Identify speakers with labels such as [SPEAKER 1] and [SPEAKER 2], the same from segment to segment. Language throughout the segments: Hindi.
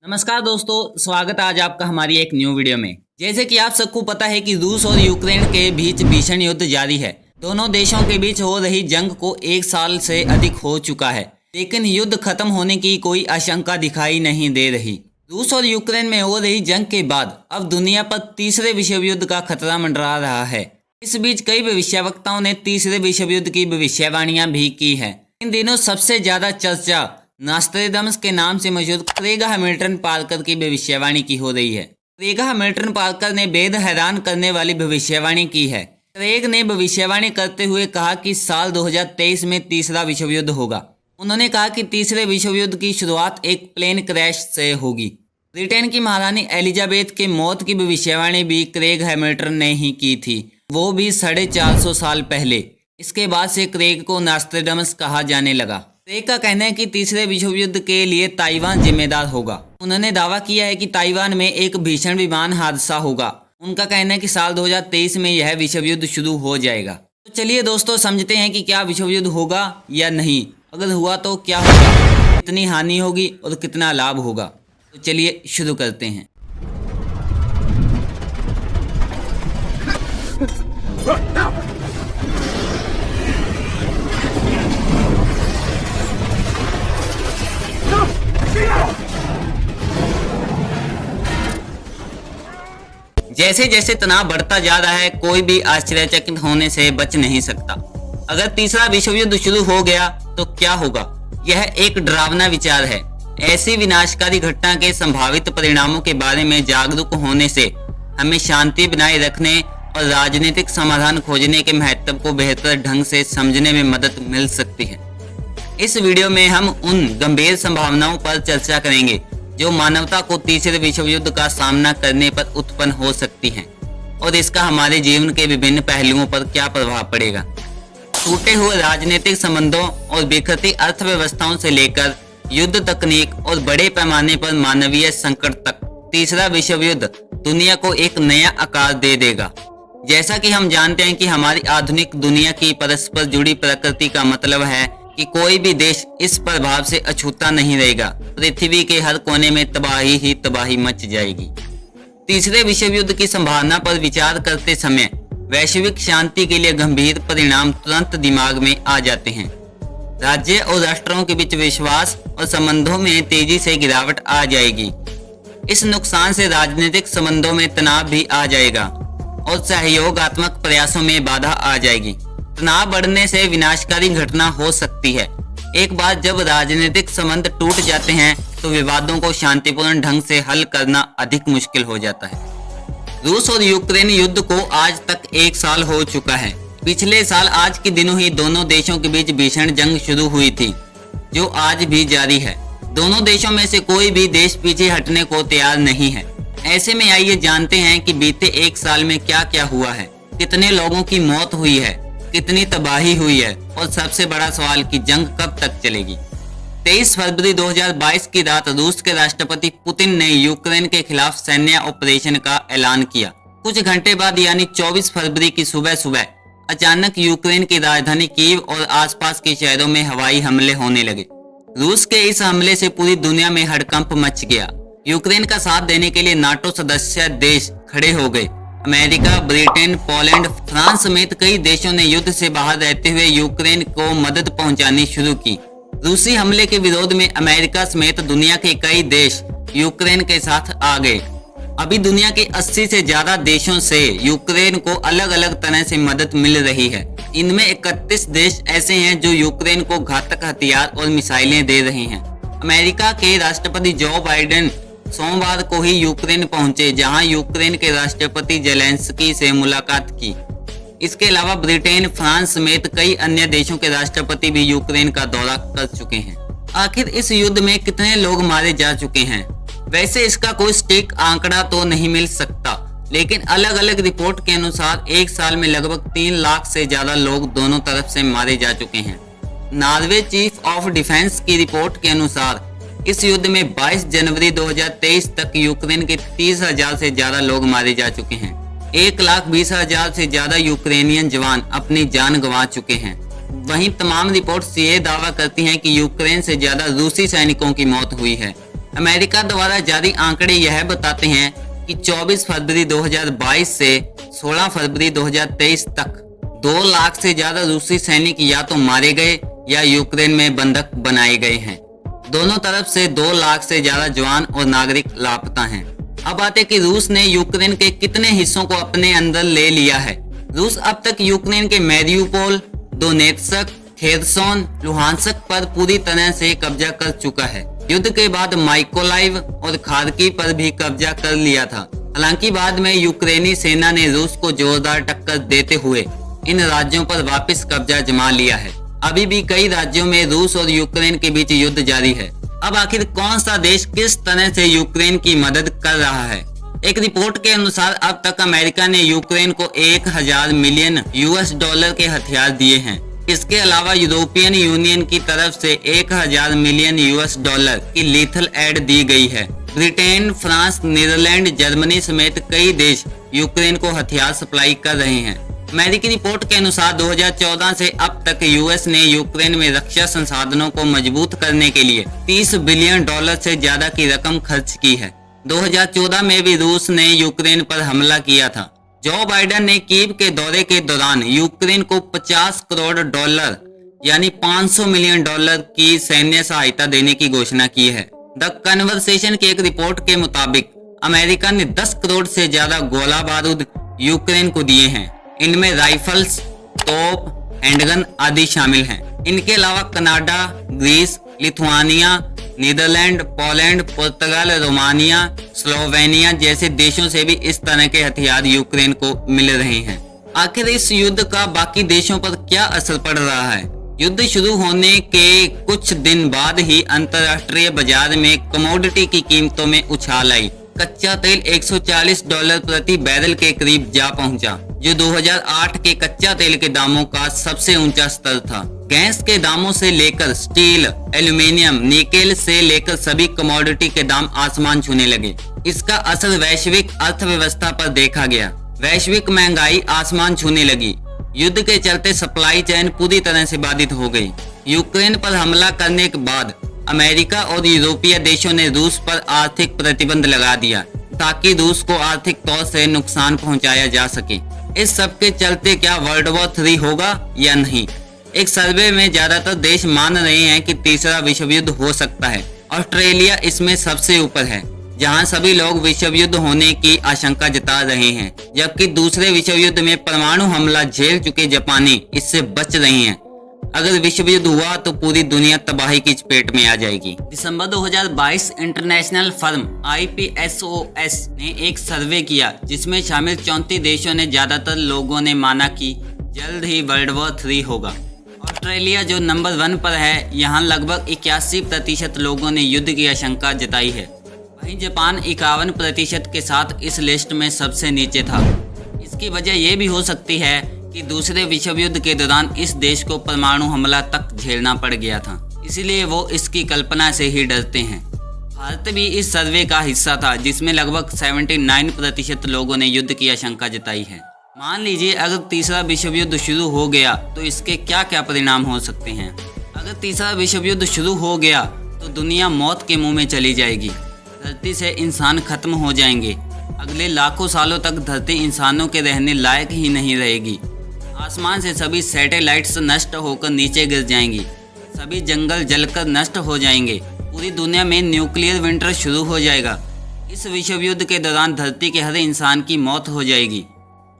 [SPEAKER 1] नमस्कार दोस्तों, स्वागत है आज आपका हमारी एक न्यू वीडियो में। जैसे कि आप सबको पता है कि रूस और यूक्रेन के बीच भीषण युद्ध जारी है। दोनों देशों के बीच हो रही जंग को 1 साल से अधिक हो चुका है, लेकिन युद्ध खत्म होने की कोई आशंका दिखाई नहीं दे रही। रूस और यूक्रेन में हो रही जंग के बाद अब दुनिया पर तीसरे विश्व युद्ध का खतरा मंडरा रहा है। इस बीच कई भविष्यवक्ताओं ने तीसरे विश्व युद्ध की भविष्यवाणियां भी की है। इन दिनों सबसे ज्यादा चर्चा नॉस्ट्रेडमस के नाम से मशहूर क्रेग हैमिल्टन पार्कर की भविष्यवाणी की हो रही है। क्रेग हैमिल्टन पार्कर ने बेहद हैरान करने वाली भविष्यवाणी की है। क्रेग ने भविष्यवाणी करते हुए कहा कि साल 2023 में तीसरा विश्व युद्ध होगा। उन्होंने कहा कि तीसरे विश्व युद्ध की शुरुआत एक प्लेन क्रैश से होगी। ब्रिटेन की महारानी एलिजाबेथ के मौत की भविष्यवाणी भी क्रेग हैमिल्टन ने ही की थी, वो भी 450 साल पहले। इसके बाद से क्रेग को नॉस्ट्रेडमस कहा जाने लगा। क्रेग का कहना है कि तीसरे विश्व युद्ध के लिए ताइवान जिम्मेदार होगा। उन्होंने दावा किया है कि ताइवान में एक भीषण विमान हादसा होगा। उनका कहना है कि साल 2023 में यह विश्व युद्ध शुरू हो जाएगा। तो चलिए दोस्तों, समझते हैं कि क्या विश्व युद्ध होगा या नहीं। अगर हुआ तो क्या होगा, कितनी हानि होगी और कितना लाभ होगा। तो चलिए शुरू करते हैं। जैसे जैसे तनाव बढ़ता जा रहा है, कोई भी आश्चर्यचकित होने से बच नहीं सकता। अगर तीसरा विश्व युद्ध शुरू हो गया तो क्या होगा? यह एक डरावना विचार है। ऐसी विनाशकारी घटना के संभावित परिणामों के बारे में जागरूक होने से हमें शांति बनाए रखने और राजनीतिक समाधान खोजने के महत्व को बेहतर ढंग से समझने में मदद मिल सकती है। इस वीडियो में हम उन गंभीर संभावनाओं पर चर्चा करेंगे जो मानवता को तीसरे विश्व युद्ध का सामना करने पर उत्पन्न हो सकती हैं, और इसका हमारे जीवन के विभिन्न पहलुओं पर क्या प्रभाव पड़ेगा। टूटे हुए राजनीतिक संबंधों और बिखरती अर्थव्यवस्थाओं से लेकर युद्ध तकनीक और बड़े पैमाने पर मानवीय संकट तक, तीसरा विश्व युद्ध दुनिया को एक नया आकार दे देगा। जैसा कि हम जानते हैं कि हमारी आधुनिक दुनिया की परस्पर जुड़ी प्रकृति का मतलब है कि कोई भी देश इस प्रभाव से अछूता नहीं रहेगा। पृथ्वी के हर कोने में तबाही ही तबाही मच जाएगी। तीसरे विश्व युद्ध की संभावना पर विचार करते समय वैश्विक शांति के लिए गंभीर परिणाम तुरंत दिमाग में आ जाते हैं। राज्य और राष्ट्रों के बीच विश्वास और संबंधों में तेजी से गिरावट आ जाएगी। इस नुकसान से राजनीतिक संबंधों में तनाव भी आ जाएगा और सहयोगात्मक प्रयासों में बाधा आ जाएगी। तनाव बढ़ने से विनाशकारी घटना हो सकती है। एक बार जब राजनीतिक संबंध टूट जाते हैं तो विवादों को शांतिपूर्ण ढंग से हल करना अधिक मुश्किल हो जाता है। रूस और यूक्रेन युद्ध को आज तक 1 साल हो चुका है। पिछले साल आज के दिनों ही दोनों देशों के बीच भीषण जंग शुरू हुई थी, जो आज भी जारी है। दोनों देशों में से कोई भी देश पीछे हटने को तैयार नहीं है। ऐसे में आइए जानते हैं कि बीते 1 साल में क्या क्या हुआ है, कितने लोगों की मौत हुई है, कितनी तबाही हुई है, और सबसे बड़ा सवाल कि जंग कब तक चलेगी। 23 फरवरी 2022 की रात रूस के राष्ट्रपति पुतिन ने यूक्रेन के खिलाफ सैन्य ऑपरेशन का ऐलान किया। कुछ घंटे बाद यानी 24 फरवरी की सुबह सुबह अचानक यूक्रेन की राजधानी कीव और आसपास के शहरों में हवाई हमले होने लगे। रूस के इस हमले से पूरी दुनिया में हड़कंप मच गया। यूक्रेन का साथ देने के लिए नाटो सदस्य देश खड़े हो गए। अमेरिका, ब्रिटेन, पोलैंड, फ्रांस समेत कई देशों ने युद्ध से बाहर रहते हुए यूक्रेन को मदद पहुंचानी शुरू की। रूसी हमले के विरोध में अमेरिका समेत दुनिया के कई देश यूक्रेन के साथ आ गए। अभी दुनिया के 80 से ज्यादा देशों से यूक्रेन को अलग अलग तरह से मदद मिल रही है। इनमें 31 देश ऐसे हैं जो यूक्रेन को घातक हथियार और मिसाइलें दे रहे हैं। अमेरिका के राष्ट्रपति जो बाइडेन सोमवार को ही यूक्रेन पहुंचे, जहां यूक्रेन के राष्ट्रपति जेलेंस्की से मुलाकात की। इसके अलावा ब्रिटेन, फ्रांस समेत कई अन्य देशों के राष्ट्रपति भी यूक्रेन का दौरा कर चुके हैं। आखिर इस युद्ध में कितने लोग मारे जा चुके हैं? वैसे इसका कोई सटीक आंकड़ा तो नहीं मिल सकता, लेकिन अलग अलग रिपोर्ट के अनुसार 1 साल में लगभग 3 लाख से ज्यादा लोग दोनों तरफ से मारे जा चुके हैं। नॉर्वे चीफ ऑफ डिफेंस की रिपोर्ट के अनुसार इस युद्ध में 22 जनवरी 2023 तक यूक्रेन के 30,000 से ज्यादा लोग मारे जा चुके हैं। 1,20,000 से ज्यादा यूक्रेनियन जवान अपनी जान गंवा चुके हैं। वहीं तमाम रिपोर्ट्स ये दावा करती हैं कि यूक्रेन से ज्यादा रूसी सैनिकों की मौत हुई है। अमेरिका द्वारा जारी आंकड़े यह बताते हैं कि 24 फरवरी 2022 से 16 फरवरी 2023 तक 2 लाख से ज्यादा रूसी सैनिक या तो मारे गए या यूक्रेन में बंधक बनाए गए हैं। दोनों तरफ से 2 लाख से ज्यादा जवान और नागरिक लापता हैं। अब बात है कि रूस ने यूक्रेन के कितने हिस्सों को अपने अंदर ले लिया है। रूस अब तक यूक्रेन के मैरियुपोल, दोनेत्स्क, खेरसोन, लुहांस्क पर पूरी तरह से कब्जा कर चुका है। युद्ध के बाद माइकोलाइव और खार्किव पर भी कब्जा कर लिया था। हालांकि बाद में यूक्रेनी सेना ने रूस को जोरदार टक्कर देते हुए इन राज्यों पर वापस कब्जा जमा लिया है। अभी भी कई राज्यों में रूस और यूक्रेन के बीच युद्ध जारी है। अब आखिर कौन सा देश किस तरह से यूक्रेन की मदद कर रहा है? एक रिपोर्ट के अनुसार अब तक अमेरिका ने यूक्रेन को 1000 मिलियन यूएस डॉलर के हथियार दिए हैं। इसके अलावा यूरोपियन यूनियन की तरफ से 1000 मिलियन यूएस डॉलर की लीथल एड दी गई है। ब्रिटेन, फ्रांस, नीदरलैंड, जर्मनी समेत कई देश यूक्रेन को हथियार सप्लाई कर रहे हैं। अमेरिकी रिपोर्ट के अनुसार 2014 से अब तक यूएस ने यूक्रेन में रक्षा संसाधनों को मजबूत करने के लिए 30 बिलियन डॉलर से ज्यादा की रकम खर्च की है। 2014 में भी रूस ने यूक्रेन पर हमला किया था। जो बाइडेन ने कीव के दौरे के दौरान यूक्रेन को 50 करोड़ डॉलर यानी 500 मिलियन डॉलर की सैन्य सहायता देने की घोषणा की है। द कन्वर्सेशन की एक रिपोर्ट के मुताबिक अमेरिका ने 10 करोड़ से ज्यादा गोला बारूद यूक्रेन को दिए हैं। इनमें राइफल्स, तोप, हैंडगन आदि शामिल हैं। इनके अलावा Canada, Greece, Lithuania, Netherlands, Poland, पुर्तगाल, रोमानिया, स्लोवेनिया जैसे देशों से भी इस तरह के हथियार यूक्रेन को मिल रहे हैं। आखिर इस युद्ध का बाकी देशों पर क्या असर पड़ रहा है? युद्ध शुरू होने के कुछ दिन बाद ही अंतर्राष्ट्रीय बाजार में कमोडिटी की कीमतों में उछाल आई। कच्चा तेल $140 प्रति बैरल के करीब जा पहुंचा, जो 2008 के कच्चा तेल के दामों का सबसे ऊंचा स्तर था। गैस के दामों से लेकर स्टील, एल्यूमीनियम, निकेल से लेकर सभी कमोडिटी के दाम आसमान छूने लगे। इसका असर वैश्विक अर्थव्यवस्था पर देखा गया। वैश्विक महंगाई आसमान छूने लगी। युद्ध के चलते सप्लाई चेन पूरी तरह से बाधित हो गई। यूक्रेन पर हमला करने के बाद अमेरिका और यूरोपीय देशों ने रूस पर आर्थिक प्रतिबंध लगा दिया ताकि रूस को आर्थिक तौर से नुकसान पहुंचाया जा सके। इस सब के चलते क्या वर्ल्ड वॉर 3 होगा या नहीं? एक सर्वे में ज्यादातर देश मान रहे हैं कि तीसरा विश्व युद्ध हो सकता है। ऑस्ट्रेलिया इसमें सबसे ऊपर है, जहां सभी लोग विश्व युद्ध होने की आशंका जता रहे हैं, जबकि दूसरे विश्व युद्ध में परमाणु हमला झेल चुके जापानी इससे बच रहे हैं। अगर विश्व युद्ध हुआ तो पूरी दुनिया तबाही की चपेट में आ जाएगी। दिसंबर 2022 इंटरनेशनल फर्म IPSOS ने एक सर्वे किया, जिसमें शामिल 34 देशों ने ज्यादातर लोगों ने माना कि जल्द ही वर्ल्ड वॉर 3 होगा। ऑस्ट्रेलिया जो नंबर 1 पर है, यहाँ लगभग 81% लोगों ने युद्ध की आशंका जताई है। वहीं जापान 51% के साथ इस लिस्ट में सबसे नीचे था। इसकी वजह यह भी हो सकती है कि दूसरे विश्व युद्ध के दौरान इस देश को परमाणु हमला तक झेलना पड़ गया था, इसलिए वो इसकी कल्पना से ही डरते हैं। भारत भी इस सर्वे का हिस्सा था, जिसमें लगभग 79% लोगों ने युद्ध की आशंका जताई है। मान लीजिए अगर तीसरा विश्व युद्ध शुरू हो गया तो इसके क्या क्या परिणाम हो सकते हैं? अगर तीसरा विश्व युद्ध शुरू हो गया तो दुनिया मौत के मुंह में चली जाएगी। धरती से इंसान खत्म हो जाएंगे। अगले लाखों सालों तक धरती इंसानों के रहने लायक ही नहीं रहेगी। आसमान से सभी सैटेलाइट्स नष्ट होकर नीचे गिर जाएंगी। सभी जंगल जलकर नष्ट हो जाएंगे। पूरी दुनिया में न्यूक्लियर विंटर शुरू हो जाएगा। इस विश्व युद्ध के दौरान धरती के हर इंसान की मौत हो जाएगी।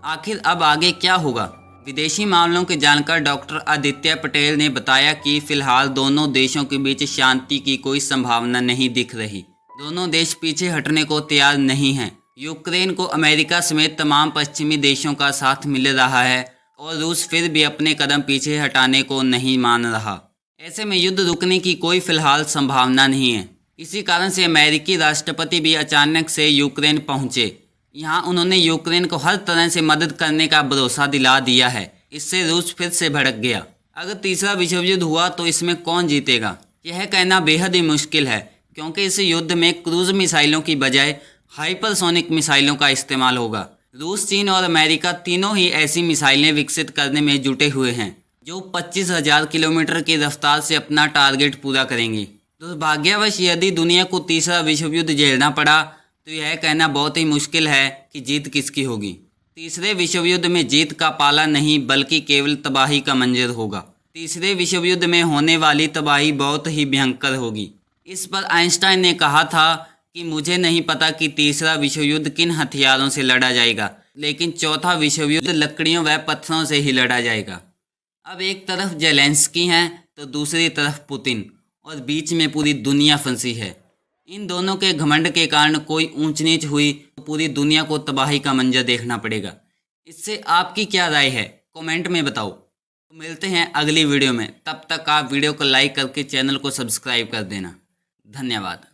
[SPEAKER 1] आखिर अब आगे क्या होगा? विदेशी मामलों के जानकार डॉक्टर आदित्य पटेल ने बताया कि फिलहाल दोनों देशों के बीच शांति की कोई संभावना नहीं दिख रही। दोनों देश पीछे हटने को तैयार नहीं हैं। यूक्रेन को अमेरिका समेत तमाम पश्चिमी देशों का साथ मिल रहा है और रूस फिर भी अपने कदम पीछे हटाने को नहीं मान रहा। ऐसे में युद्ध रुकने की कोई फिलहाल संभावना नहीं है। इसी कारण से अमेरिकी राष्ट्रपति भी अचानक से यूक्रेन पहुंचे। यहाँ उन्होंने यूक्रेन को हर तरह से मदद करने का भरोसा दिला दिया है। इससे रूस फिर से भड़क गया। अगर तीसरा विश्व युद्ध हुआ तो इसमें कौन जीतेगा, यह कहना बेहद ही मुश्किल है, क्योंकि इस युद्ध में क्रूज मिसाइलों की बजाय हाइपरसोनिक मिसाइलों का इस्तेमाल होगा। रूस, चीन और अमेरिका तीनों ही ऐसी मिसाइलें विकसित करने में जुटे हुए हैं जो 25,000 किलोमीटर की रफ्तार से अपना टारगेट पूरा करेंगी। दुर्भाग्यवश यदि दुनिया को तीसरा विश्व युद्ध झेलना पड़ा तो यह कहना बहुत ही मुश्किल है कि जीत किसकी होगी। तीसरे विश्व युद्ध में जीत का पाला नहीं बल्कि केवल तबाही का मंजर होगा। तीसरे विश्व युद्ध में होने वाली तबाही बहुत ही भयंकर होगी। इस पर आइंस्टाइन ने कहा था कि मुझे नहीं पता कि तीसरा विश्व युद्ध किन हथियारों से लड़ा जाएगा, लेकिन चौथा विश्व युद्ध लकड़ियों व पत्थरों से ही लड़ा जाएगा। अब एक तरफ जेलेंस्की हैं तो दूसरी तरफ पुतिन और बीच में पूरी दुनिया फंसी है। इन दोनों के घमंड के कारण कोई ऊंच नीच हुई तो पूरी दुनिया को तबाही का मंजर देखना पड़ेगा। इससे आपकी क्या राय है, कमेंट में बताओ। तो मिलते हैं अगली वीडियो में, तब तक आप वीडियो को लाइक करके चैनल को सब्सक्राइब कर देना। धन्यवाद।